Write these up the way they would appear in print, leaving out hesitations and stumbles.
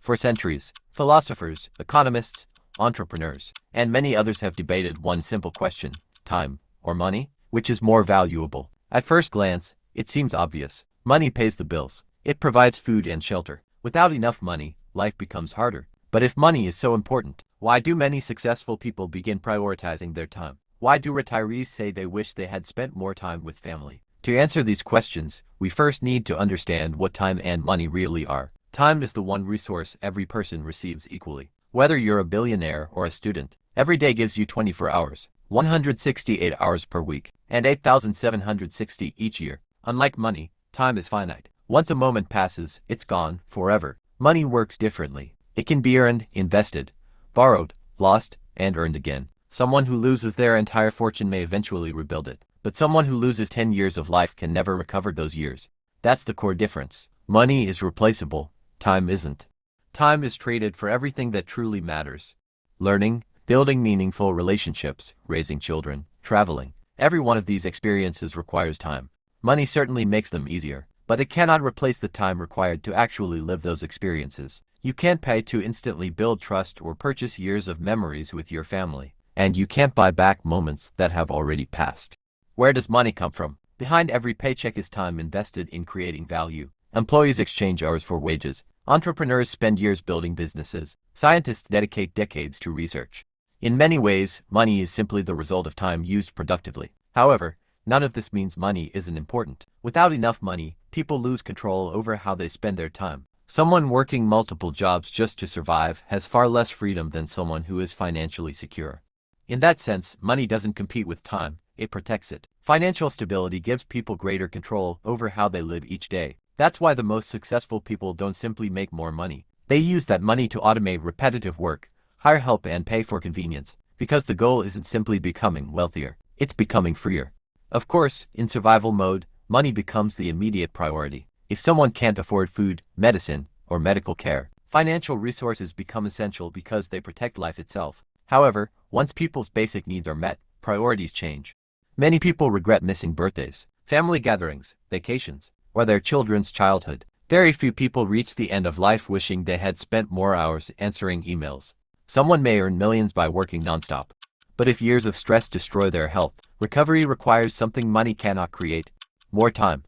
For centuries, philosophers, economists, entrepreneurs, and many others have debated one simple question: time or money? Which is more valuable? At first glance, it seems obvious. Money pays the bills. It provides food and shelter. Without enough money, life becomes harder. But if money is so important, why do many successful people begin prioritizing their time? Why do retirees say they wish they had spent more time with family? To answer these questions, we first need to understand what time and money really are. Time is the one resource every person receives equally. Whether you're a billionaire or a student, every day gives you 24 hours, 168 hours per week, and 8,760 each year. Unlike money, time is finite. Once a moment passes, it's gone forever. Money works differently. It can be earned, invested, borrowed, lost, and earned again. Someone who loses their entire fortune may eventually rebuild it, but someone who loses 10 years of life can never recover those years. That's the core difference. Money is replaceable. Time isn't. Time is traded for everything that truly matters. Learning, building meaningful relationships, raising children, traveling. Every one of these experiences requires time. Money certainly makes them easier, but it cannot replace the time required to actually live those experiences. You can't pay to instantly build trust or purchase years of memories with your family, and you can't buy back moments that have already passed. Where does money come from? Behind every paycheck is time invested in creating value. Employees exchange hours for wages. Entrepreneurs spend years building businesses. Scientists dedicate decades to research. In many ways, money is simply the result of time used productively. However, none of this means money isn't important. Without enough money, people lose control over how they spend their time. Someone working multiple jobs just to survive has far less freedom than someone who is financially secure. In that sense, money doesn't compete with time, it protects it. Financial stability gives people greater control over how they live each day. That's why the most successful people don't simply make more money. They use that money to automate repetitive work, hire help, and pay for convenience, because the goal isn't simply becoming wealthier, it's becoming freer. Of course, in survival mode, money becomes the immediate priority. If someone can't afford food, medicine, or medical care, financial resources become essential because they protect life itself. However, once people's basic needs are met, priorities change. Many people regret missing birthdays, family gatherings, vacations, or their children's childhood. Very few people reach the end of life wishing they had spent more hours answering emails. Someone may earn millions by working nonstop, but if years of stress destroy their health, recovery requires something money cannot create: more time.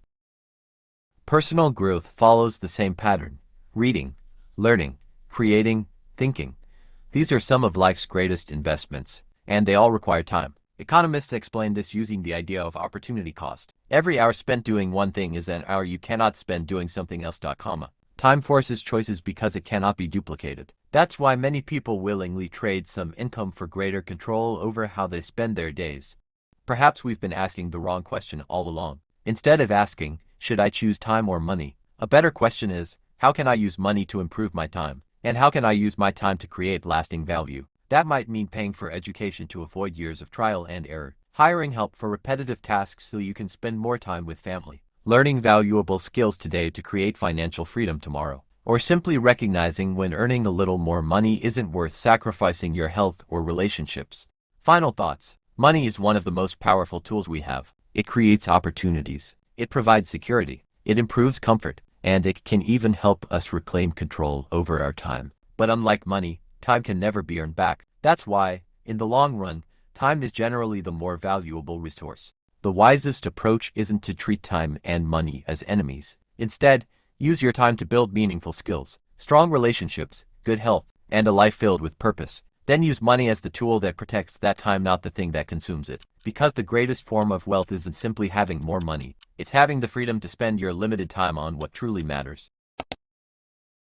Personal growth follows the same pattern: reading, learning, creating, thinking. These are some of life's greatest investments, and they all require time. Economists explain this using the idea of opportunity cost. Every hour spent doing one thing is an hour you cannot spend doing something else. Time forces choices because it cannot be duplicated. That's why many people willingly trade some income for greater control over how they spend their days. Perhaps we've been asking the wrong question all along. Instead of asking, should I choose time or money? A better question is, how can I use money to improve my time? And how can I use my time to create lasting value? That might mean paying for education to avoid years of trial and error, hiring help for repetitive tasks so you can spend more time with family, learning valuable skills today to create financial freedom tomorrow, or simply recognizing when earning a little more money isn't worth sacrificing your health or relationships. Final thoughts. Money is one of the most powerful tools we have. It creates opportunities. It provides security. It improves comfort. And it can even help us reclaim control over our time. But unlike money, time can never be earned back. That's why, in the long run, time is generally the more valuable resource. The wisest approach isn't to treat time and money as enemies. Instead, use your time to build meaningful skills, strong relationships, good health, and a life filled with purpose. Then use money as the tool that protects that time, not the thing that consumes it. Because the greatest form of wealth isn't simply having more money, it's having the freedom to spend your limited time on what truly matters.